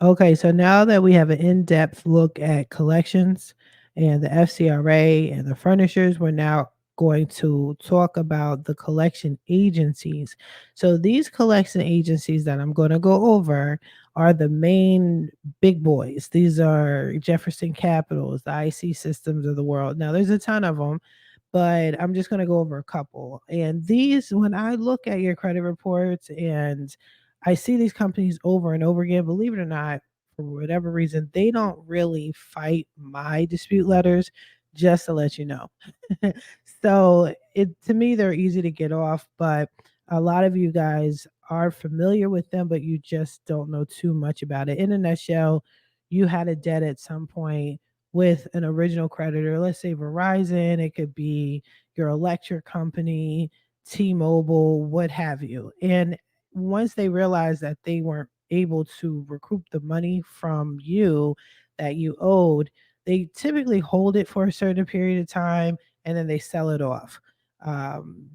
Okay, so now that we have an in-depth look at collections and the FCRA and the furnishers, we're now going to talk about the collection agencies. So these collection agencies that I'm going to go over are the main big boys. These are Jefferson Capitals, the IC systems of the world. Now there's a ton of them, but I'm just going to go over a couple. And these, when I look at your credit reports and I see these companies over and over again, believe it or not, for whatever reason, they don't really fight my dispute letters, just to let you know. So it to me, they're easy to get off, but a lot of you guys are familiar with them, but you just don't know too much about it. In a nutshell, you had a debt at some point with an original creditor, let's say Verizon, it could be your electric company, T-Mobile, what have you. And once they realized that they weren't able to recoup the money from you that you owed, they typically hold it for a certain period of time and then they sell it off.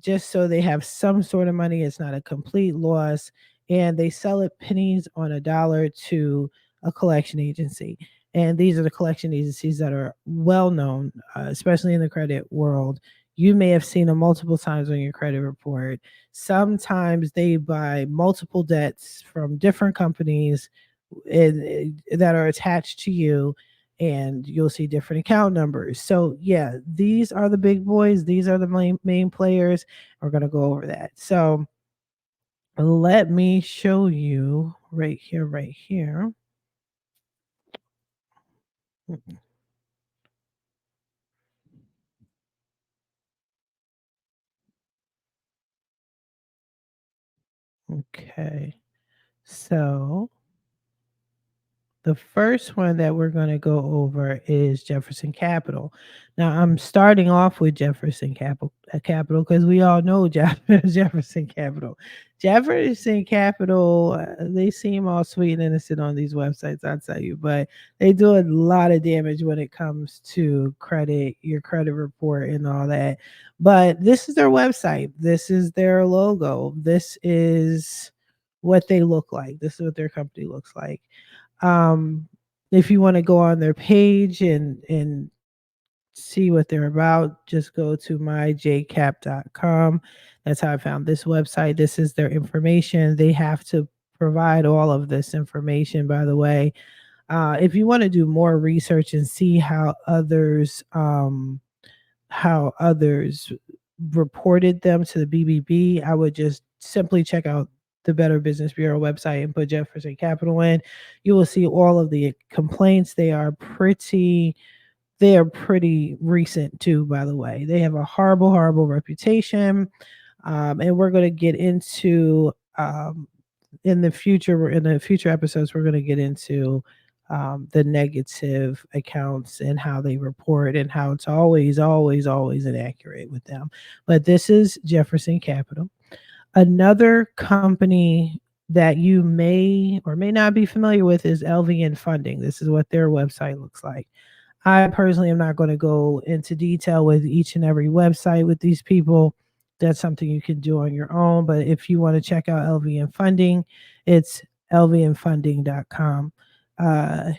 Just so they have some sort of money, it's not a complete loss. And they sell it pennies on a dollar to a collection agency. And these are the collection agencies that are well known, especially in the credit world. You may have seen them multiple times on your credit report. Sometimes they buy multiple debts from different companies that are attached to you, and you'll see different account numbers. So, yeah, these are the big boys. These are the main players. We're going to go over that. So, let me show you right here, right here. Okay. So, the first one that we're going to go over is Jefferson Capital. Now, I'm starting off with Capital because we all know Jefferson Capital. Jefferson Capital, they seem all sweet and innocent on these websites, I'll tell you, but they do a lot of damage when it comes to credit, your credit report, and all that. But this is their website. This is their logo. This is what they look like. This is what their company looks like. um, if you want to go on their page and see what they're about, just go to myjcap.com. That's how I found this website. This is their information. They have to provide all of this information, by the way. If you want to do more research and see how others reported them to the BBB, I would just simply check out the Better Business Bureau website and put Jefferson Capital in. You will see all of the complaints. They are pretty recent too, by the way. They have a horrible, horrible reputation. And we're going to get into in the future episodes, we're going to get into the negative accounts and how they report and how it's always, always, always inaccurate with them. But this is Jefferson Capital. Another company that you may or may not be familiar with is LVN Funding. This is what their website looks like. I personally am not going to go into detail with each and every website with these people. That's something you can do on your own. But if you want to check out LVN Funding, it's lvnfunding.com.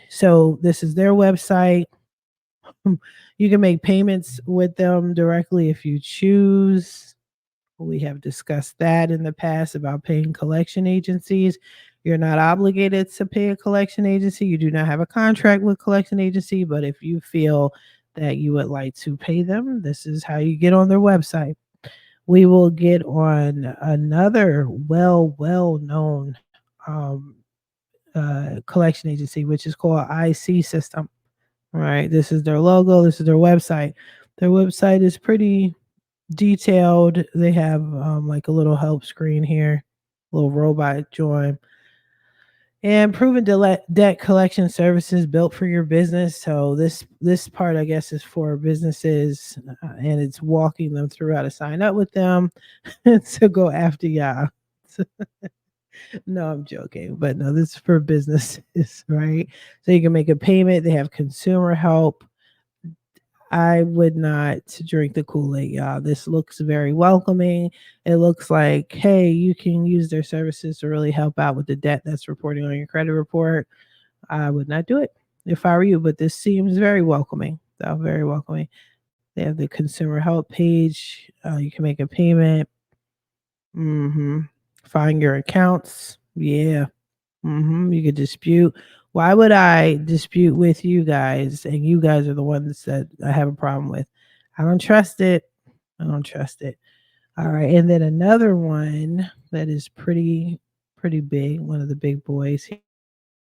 So this is their website. You can make payments with them directly if you choose. We have discussed that in the past about paying collection agencies. You're not obligated to pay a collection agency. You do not have a contract with collection agency, but if you feel that you would like to pay them, this is how you get on their website. We will get on another well known um, collection agency, which is called IC System. All right, this is their logo. This is their website. Their website is pretty detailed. They have like a little help screen here, little robot join, and proven debt collection services built for your business. So this part, I guess, is for businesses, and it's walking them through how to sign up with them to go after y'all. No, I'm joking, but no, this is for businesses, right? So you can make a payment. They have consumer help. I would not drink the Kool-Aid, y'all. This looks very welcoming. It looks like, hey, you can use their services to really help out with the debt that's reporting on your credit report. I would not do it if I were you, but this seems very welcoming, though, very welcoming. They have the consumer help page. You can make a payment. Mhm. Find your accounts. Yeah. Mhm. You could dispute. Why would I dispute with you guys and you guys are the ones that I have a problem with? I don't trust it. I don't trust it. All right. And then another one that is pretty big, one of the big boys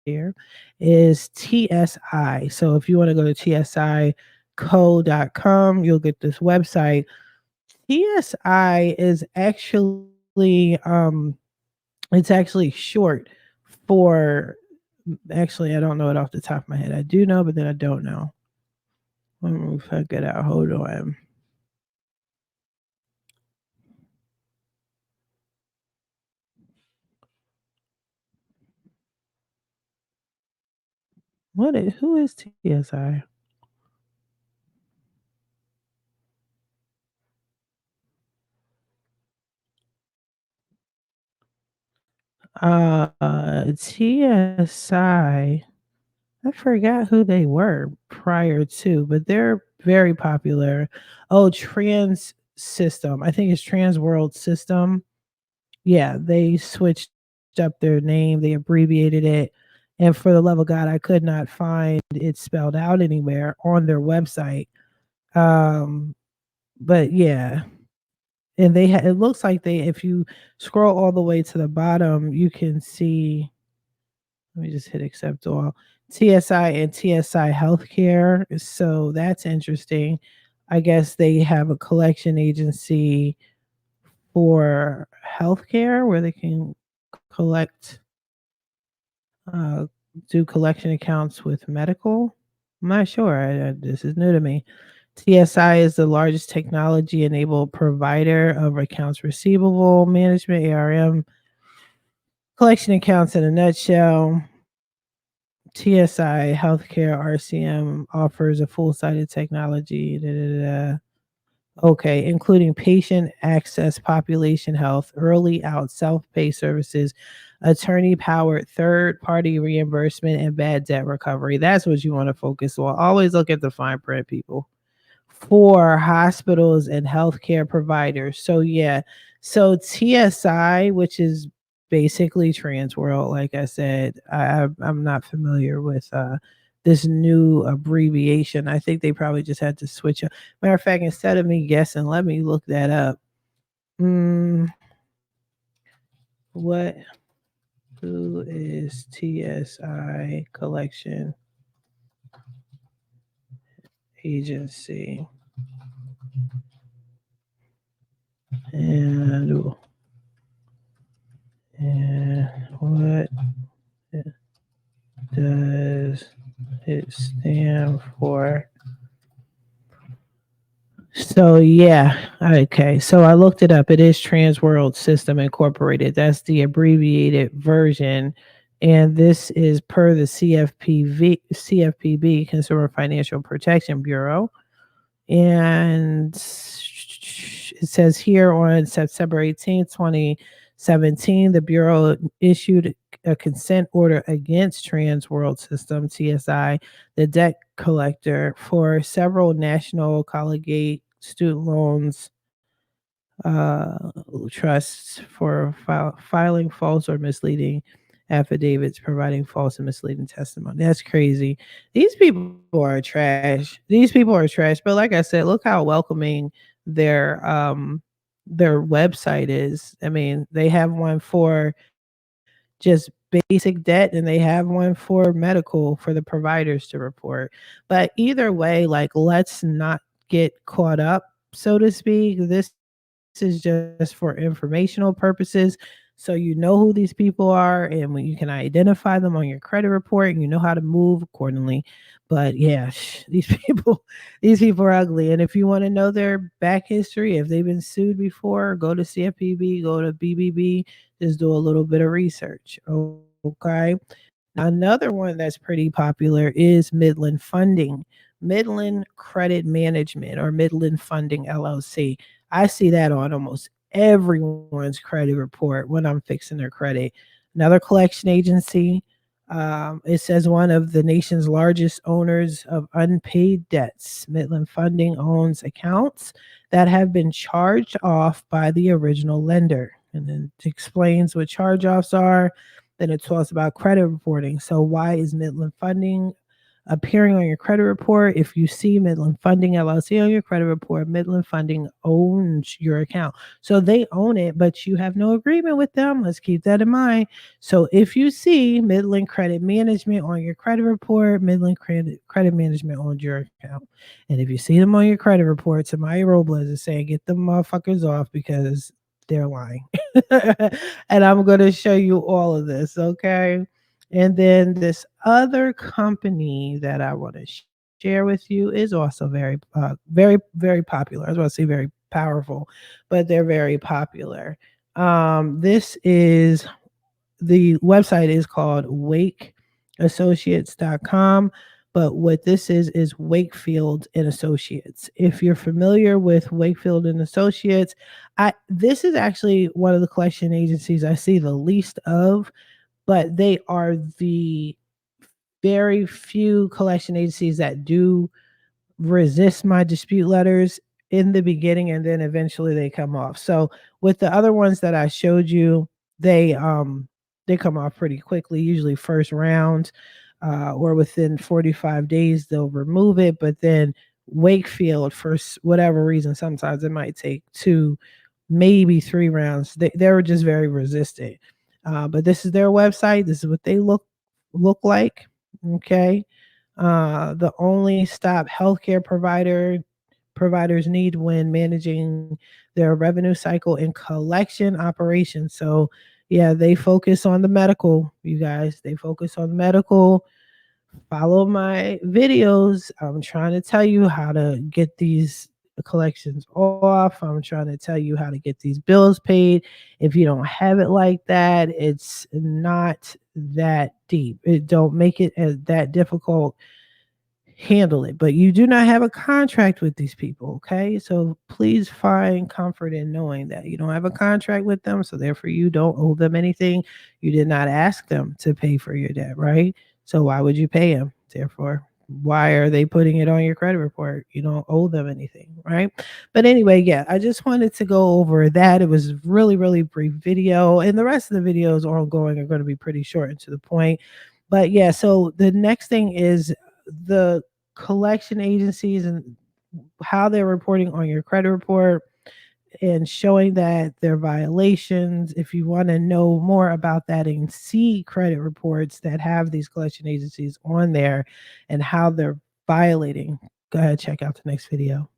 here is TSI. So if you want to go to tsico.com, you'll get this website. TSI is actually it's actually short for actually I don't know it off the top of my head. I do know, but then I don't know. Let me figure it out. Hold on. Who is TSI? TSI. I forgot who they were prior to, but they're very popular. Oh, Trans System. I think it's Trans World System. Yeah, they switched up their name, they abbreviated it, and for the love of God, I could not find it spelled out anywhere on their website. Um, but yeah, and it looks like they if you scroll all the way to the bottom, you can see let me just hit accept all. TSI and TSI Healthcare. So that's interesting. I guess they have a collection agency for healthcare where they can collect, uh, do collection accounts with medical. I'm not sure. This is new to me. TSI is the largest technology enabled provider of accounts receivable management, ARM, collection accounts in a nutshell. TSI Healthcare RCM offers a full-sided technology. Da, da, da. Okay, including patient access, population health, early out self-pay services, attorney-powered third-party reimbursement, and bad debt recovery. That's what you want to focus on. Always look at the fine print, people. For hospitals and healthcare providers. So yeah, so TSI, which is basically Trans World, like I said, I'm not familiar with this new abbreviation. I think they probably just had to switch up. Matter of fact, instead of me guessing, let me look that up. Mm, what? Who is TSI Collection Agency? And and what does it stand for? So yeah, okay. So I looked it up. It is Trans World System Incorporated. That's the abbreviated version. And this is per the CFPB, Consumer Financial Protection Bureau. And it says here on September 18th, 2017, the Bureau issued a consent order against Trans World System, TSI, the debt collector, for several national collegiate student loans uh, trusts for filing false or misleading affidavits, providing false and misleading testimony. That's crazy. These people are trash. These people are trash. But like I said, look how welcoming their website is. I mean, they have one for just basic debt and they have one for medical for the providers to report. But either way, like let's not get caught up, so to speak. This is just for informational purposes. So you know who these people are and when you can identify them on your credit report and you know how to move accordingly. But yeah, these people are ugly. And if you want to know their back history, if they've been sued before, go to CFPB, go to BBB, just do a little bit of research. Okay. Another one that's pretty popular is Midland Funding, Midland Credit Management, or Midland Funding LLC. I see that on almost everyone's credit report when I'm fixing their credit. Another collection agency. It says one of the nation's largest owners of unpaid debts. Midland Funding owns accounts that have been charged off by the original lender. And then it explains what charge offs are. Then it talks about credit reporting. So, why is Midland Funding appearing on your credit report? If you see Midland Funding LLC on your credit report, Midland Funding owns your account. So they own it, but you have no agreement with them. Let's keep that in mind. So if you see Midland Credit Management on your credit report, Midland Credit Management owns your account. And if you see them on your credit report, Tamiya Robles is saying, get them motherfuckers off because they're lying. And I'm going to show you all of this, okay? And then this other company that I want to share with you is also very popular. I was about to say very powerful, but they're very popular. This is the website is called wakeassociates.com, but what this is Wakefield and Associates. If you're familiar with Wakefield and Associates, this is actually one of the collection agencies I see the least of, but they are the very few collection agencies that do resist my dispute letters in the beginning, and then eventually they come off. So with the other ones that I showed you, they come off pretty quickly, usually first round, or within 45 days they'll remove it. But then Wakefield, for whatever reason, sometimes it might take 2, maybe 3 rounds. They were just very resistant. But this is their website. This is what they look like. Okay. The only stop healthcare providers need when managing their revenue cycle and collection operations. So yeah, they focus on the medical, you guys. They focus on medical. Follow my videos. I'm trying to tell you how to get these collections off. I'm trying to tell you how to get these bills paid. If you don't have it like that, it's not that deep. It don't make it as that difficult. Handle it, but you do not have a contract with these people, okay? So please find comfort in knowing that you don't have a contract with them, so therefore you don't owe them anything. You did not ask them to pay for your debt, right? So why would you pay them? Therefore, why are they putting it on your credit report? You don't owe them anything, right? But anyway, yeah, I just wanted to go over that. It was really brief video, and the rest of the videos ongoing are going to be pretty short and to the point. But yeah, so the next thing is the collection agencies and how they're reporting on your credit report and showing that they're violations. If you want to know more about that and see credit reports that have these collection agencies on there and how they're violating, go ahead, check out the next video.